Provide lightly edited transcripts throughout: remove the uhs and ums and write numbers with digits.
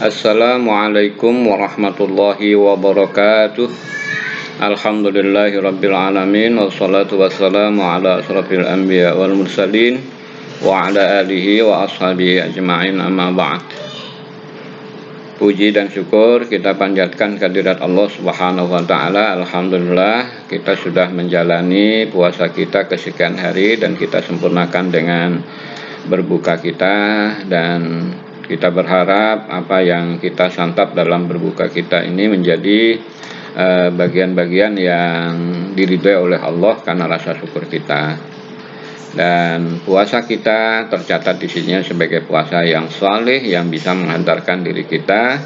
Assalamualaikum warahmatullahi wabarakatuh. Alhamdulillahirabbil alamin wassalatu wassalamu ala asrofil anbiya wal mursalin wa ala alihi wa ashabihi ajma'in, amma ba'd. Puji dan syukur kita panjatkan kehadirat Allah Subhanahu wa taala. Alhamdulillah kita sudah menjalani puasa kita kesekian hari dan kita sempurnakan dengan berbuka kita, dan kita berharap apa yang kita santap dalam berbuka kita ini menjadi bagian-bagian yang diridhai oleh Allah karena rasa syukur kita. Dan puasa kita tercatat di sini sebagai puasa yang saleh yang bisa menghantarkan diri kita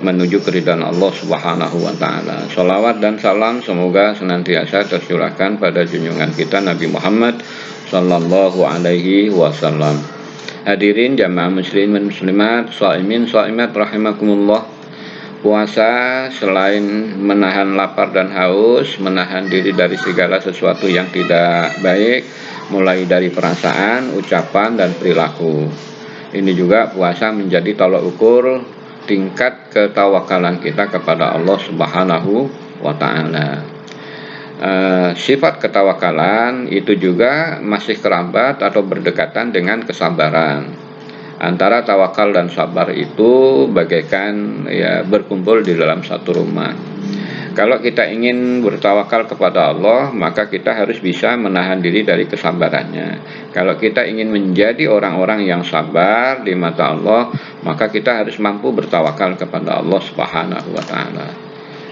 menuju keridhaan Allah Subhanahu wa taala. Shalawat dan salam semoga senantiasa tercurahkan pada junjungan kita Nabi Muhammad sallallahu alaihi wasallam. Hadirin jamaah muslimin muslimat, shaimin shaimat rahimakumullah. Puasa selain menahan lapar dan haus, menahan diri dari segala sesuatu yang tidak baik, mulai dari perasaan, ucapan, dan perilaku. Ini juga puasa menjadi tolak ukur tingkat ketawakalan kita kepada Allah Subhanahu wa ta'ala. Sifat ketawakalan itu juga masih kerabat atau berdekatan dengan kesabaran. Antara tawakal dan sabar itu bagaikan berkumpul di dalam satu rumah. Kalau kita ingin bertawakal kepada Allah, maka kita harus bisa menahan diri dari kesabarannya. Kalau kita ingin menjadi orang-orang yang sabar di mata Allah, maka kita harus mampu bertawakal kepada Allah Subhanahu wa ta'ala.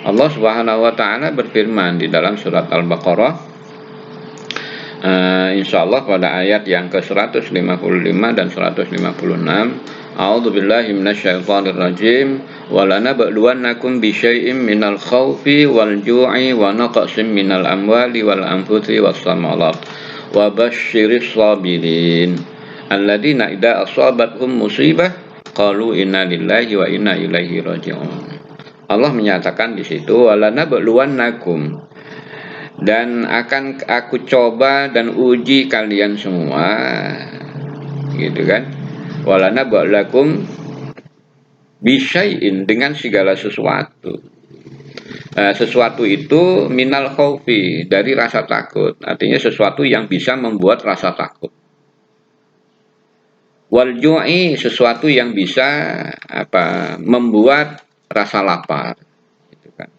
Allah Subhanahu wa ta'ala berfirman di dalam surat Al-Baqarah, insyaallah pada ayat yang ke-155 dan 156. A'udzubillahi minasyaitonirrajim. Wa lanabluwannakum bisyai'im minal khaufi wal ju'i wa naqsin minal amwali wal anfusi was samarat wa basyiris sabirin alladzina idza asabathum musibah qalu inna lillahi wa inna ilaihi raji'un. Allah menyatakan di situ, walanabluwannakum, dan akan aku coba dan uji kalian semua, gitu kan? Walanabluwakum bisyai'in, dengan segala sesuatu. Sesuatu itu minal khaufi, dari rasa takut, artinya sesuatu yang bisa membuat rasa takut. Wal ju'i, sesuatu yang bisa membuat rasa lapar, gitu kan.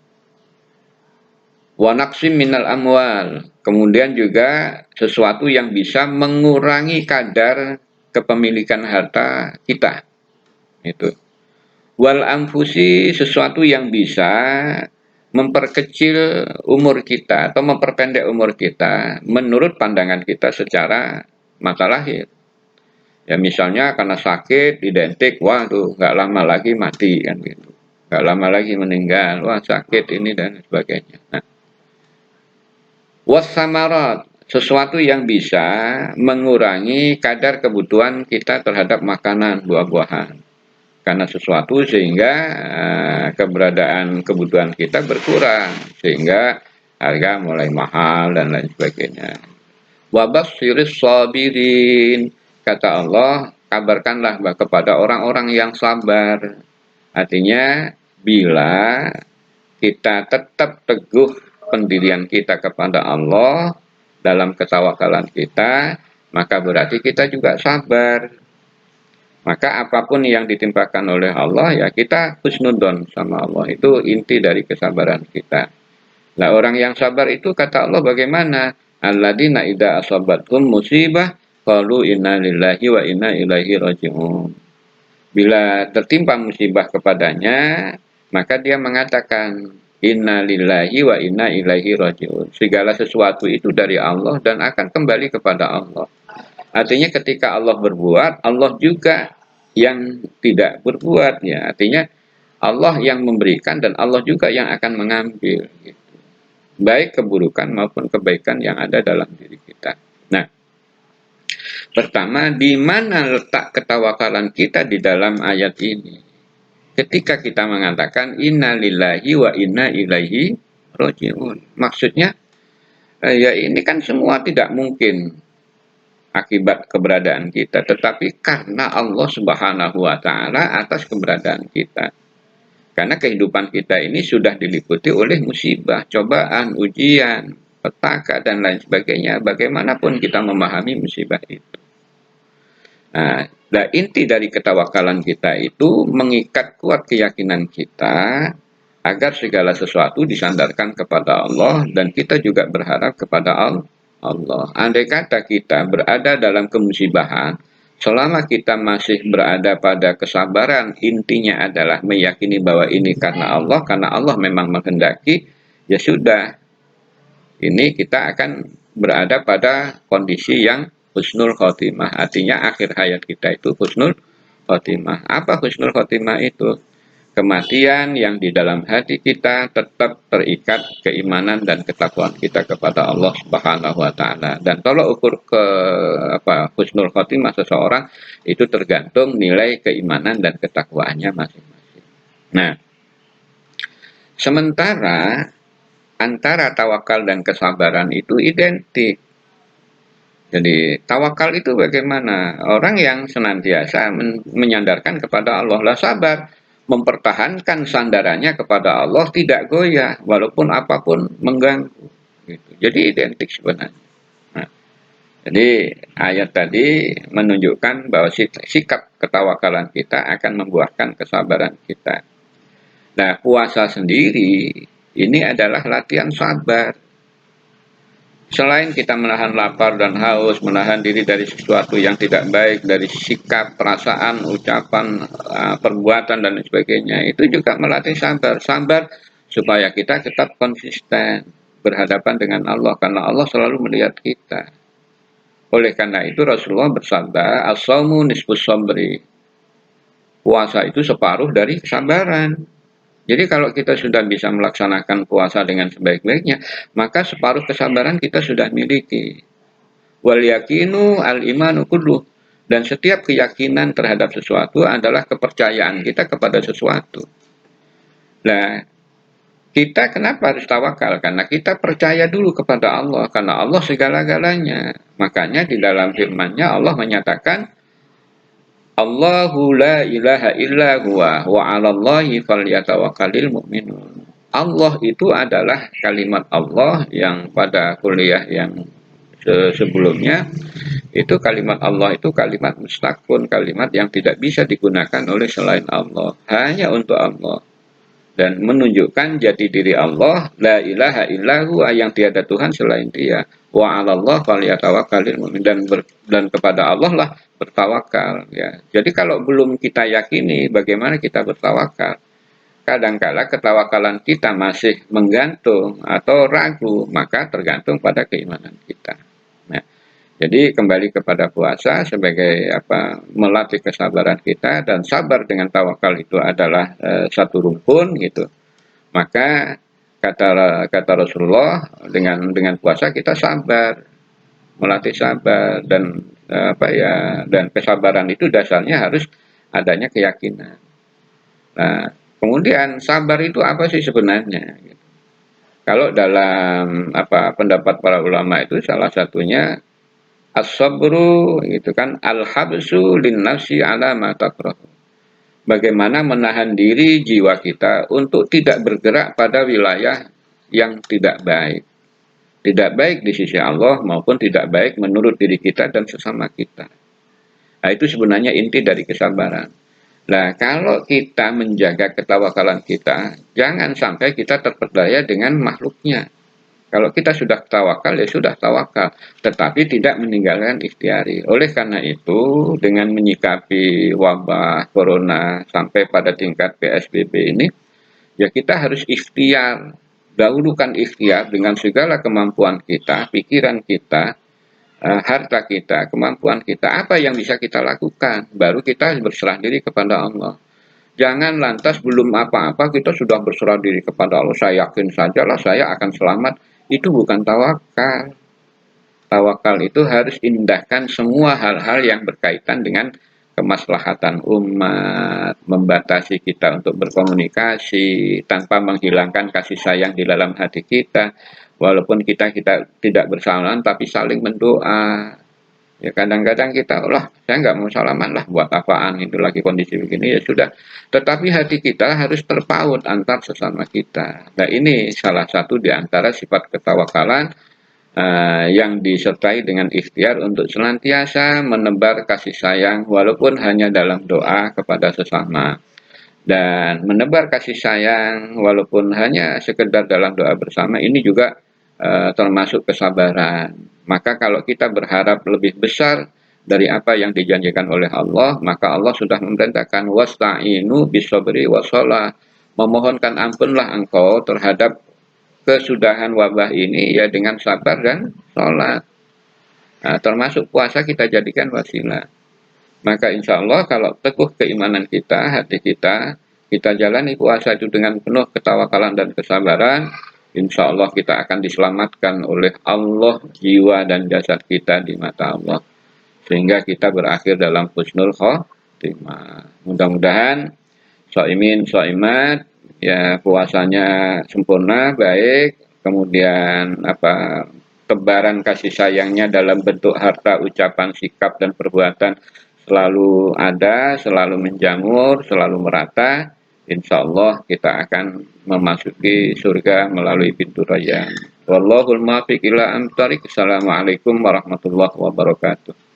Wa naqsim minal amwal, kemudian juga sesuatu yang bisa mengurangi kadar kepemilikan harta kita, itu. Wal anfusi, sesuatu yang bisa memperkecil umur kita atau memperpendek umur kita menurut pandangan kita secara mata lahir. Ya misalnya karena sakit identik, wah tuh nggak lama lagi mati kan gitu. Gak lama lagi meninggal, wah sakit ini dan sebagainya. Nah, wassamarat, sesuatu yang bisa mengurangi kadar kebutuhan kita terhadap makanan, buah-buahan. Karena sesuatu sehingga keberadaan kebutuhan kita berkurang, sehingga harga mulai mahal dan lain sebagainya. Wabasyiris sabirin, kata Allah, kabarkanlah kepada orang-orang yang sabar. Artinya bila kita tetap teguh pendirian kita kepada Allah dalam ketawakalan kita, maka berarti kita juga sabar. Maka apapun yang ditimpakan oleh Allah, ya kita husnudon sama Allah. Itu inti dari kesabaran kita. Nah, orang yang sabar itu kata Allah bagaimana? Alladzina idza asabathum musibah qalu inna lillahi wa inna ilaihi raji'un. Bila tertimpa musibah kepadanya, maka dia mengatakan inna lillahi wa inna ilaihi raji'un. Segala sesuatu itu dari Allah dan akan kembali kepada Allah. Artinya ketika Allah berbuat, Allah juga yang tidak berbuat, ya. Artinya Allah yang memberikan dan Allah juga yang akan mengambil, gitu. Baik keburukan maupun kebaikan yang ada dalam diri kita. Nah, pertama, di mana letak ketawakalan kita di dalam ayat ini? Ketika kita mengatakan inna lillahi wa inna ilaihi raji'un. Maksudnya, ya ini kan semua tidak mungkin akibat keberadaan kita, tetapi karena Allah Subhanahu wa Ta'ala atas keberadaan kita. Karena kehidupan kita ini sudah diliputi oleh musibah, cobaan, ujian, petaka, dan lain sebagainya. Bagaimanapun kita memahami musibah itu. Nah, inti dari ketawakalan kita itu mengikat kuat keyakinan kita agar segala sesuatu disandarkan kepada Allah dan kita juga berharap kepada Allah. Andai kata kita berada dalam kemusibahan, selama kita masih berada pada kesabaran, intinya adalah meyakini bahwa ini karena Allah memang menghendaki, ya sudah, ini kita akan berada pada kondisi yang husnul khotimah. Artinya akhir hayat kita itu husnul khotimah. Apa husnul khotimah itu? Kematian yang di dalam hati kita tetap terikat keimanan dan ketakwaan kita kepada Allah Subhanahu wa Ta'ala. Dan tolak ukur ke husnul khotimah seseorang itu tergantung nilai keimanan dan ketakwaannya masing-masing. Nah, sementara antara tawakal dan kesabaran itu identik. Jadi tawakal itu bagaimana? Orang yang senantiasa menyandarkan kepada Allah, lah sabar, mempertahankan sandarannya kepada Allah, tidak goyah walaupun apapun mengganggu. Gitu. Jadi identik sebenarnya. Nah, jadi ayat tadi menunjukkan bahwa sikap ketawakalan kita akan membuahkan kesabaran kita. Nah, puasa sendiri ini adalah latihan sabar. Selain kita menahan lapar dan haus, menahan diri dari sesuatu yang tidak baik, dari sikap, perasaan, ucapan, perbuatan, dan sebagainya, itu juga melatih sabar. Sabar supaya kita tetap konsisten berhadapan dengan Allah, karena Allah selalu melihat kita. Oleh karena itu Rasulullah bersabda, as-shaumu nisfus sabri. Puasa itu separuh dari kesabaran. Jadi kalau kita sudah bisa melaksanakan puasa dengan sebaik-baiknya, maka separuh kesabaran kita sudah miliki. Wal yakinu al imanu kulluh. Dan setiap keyakinan terhadap sesuatu adalah kepercayaan kita kepada sesuatu. Nah, kita kenapa harus tawakal? Karena kita percaya dulu kepada Allah. Karena Allah segala-galanya. Makanya di dalam firman-Nya Allah menyatakan, Allahu la ilaha illa huwa wa 'alallahi falyatawakkalul mu'minun. Allah itu adalah kalimat Allah yang pada kuliah yang sebelumnya itu kalimat Allah itu kalimat mustaqun, kalimat yang tidak bisa digunakan oleh selain Allah, hanya untuk Allah. Dan menunjukkan jati diri Allah, la ilaha illahu, yang tiada Tuhan selain Dia. Wa 'alallah falyatawakkalul mu'min, dan kepada Allah lah bertawakal, ya. Jadi kalau belum kita yakini, bagaimana kita bertawakal? Kadangkala ketawakalan kita masih menggantung atau ragu, maka tergantung pada keimanan kita. Nah, jadi kembali kepada puasa sebagai melatih kesabaran kita, dan sabar dengan tawakal itu adalah satu rumpun gitu. Maka kata Rasulullah, dengan puasa kita sabar, melatih sabar, dan dan kesabaran itu dasarnya harus adanya keyakinan. Nah, kemudian sabar itu apa sih sebenarnya? Gitu. Kalau dalam pendapat para ulama itu salah satunya as-sabru, gitu kan, al-habsu lin-nafsi ala ma takrah. Bagaimana menahan diri jiwa kita untuk tidak bergerak pada wilayah yang tidak baik. Tidak baik di sisi Allah maupun tidak baik menurut diri kita dan sesama kita. Nah, itu sebenarnya inti dari kesabaran. Nah, kalau kita menjaga ketawakalan kita, jangan sampai kita terperdaya dengan makhluknya. Kalau kita sudah tawakal, ya sudah tawakal, tetapi tidak meninggalkan ikhtiari. Oleh karena itu, dengan menyikapi wabah corona sampai pada tingkat PSBB ini, ya kita harus ikhtiar. Dahulukan ikhtiar dengan segala kemampuan kita, pikiran kita, harta kita, kemampuan kita, apa yang bisa kita lakukan. Baru kita berserah diri kepada Allah. Jangan lantas belum apa-apa kita sudah berserah diri kepada Allah. Saya yakin sajalah saya akan selamat. Itu bukan tawakal. Tawakal itu harus indahkan semua hal-hal yang berkaitan dengan kemaslahatan umat, membatasi kita untuk berkomunikasi tanpa menghilangkan kasih sayang di dalam hati kita. Walaupun kita tidak bersalaman tapi saling mendoa. Ya kadang-kadang kita, lah saya nggak mau salaman lah, buat apaan, itu lagi kondisi begini, ya sudah. Tetapi hati kita harus terpaut antar sesama kita. Nah ini salah satu di antara sifat ketawakalan yang disertai dengan ikhtiar untuk senantiasa menebar kasih sayang walaupun hanya dalam doa kepada sesama. Dan menebar kasih sayang walaupun hanya sekedar dalam doa bersama ini juga termasuk kesabaran. Maka kalau kita berharap lebih besar dari apa yang dijanjikan oleh Allah, maka Allah sudah memerintahkan wasta'inu bisobri wassalah. Memohonkan ampunlah engkau terhadap kesudahan wabah ini ya dengan sabar dan sholat. Nah, termasuk puasa kita jadikan wasilah. Maka insya Allah kalau teguh keimanan kita, hati kita jalani puasa itu dengan penuh ketawakalan dan kesabaran, insya Allah kita akan diselamatkan oleh Allah jiwa dan jasad kita di mata Allah. Sehingga kita berakhir dalam husnul khotimah. Mudah-mudahan soimin, soimat, ya puasanya sempurna, baik, kemudian tebaran kasih sayangnya dalam bentuk harta, ucapan, sikap, dan perbuatan selalu ada, selalu menjamur, selalu merata. Insya Allah kita akan memasuki surga melalui pintu rayyan. Wallahul muwaffiq ila aqwamit thoriq. Assalamualaikum warahmatullahi wabarakatuh.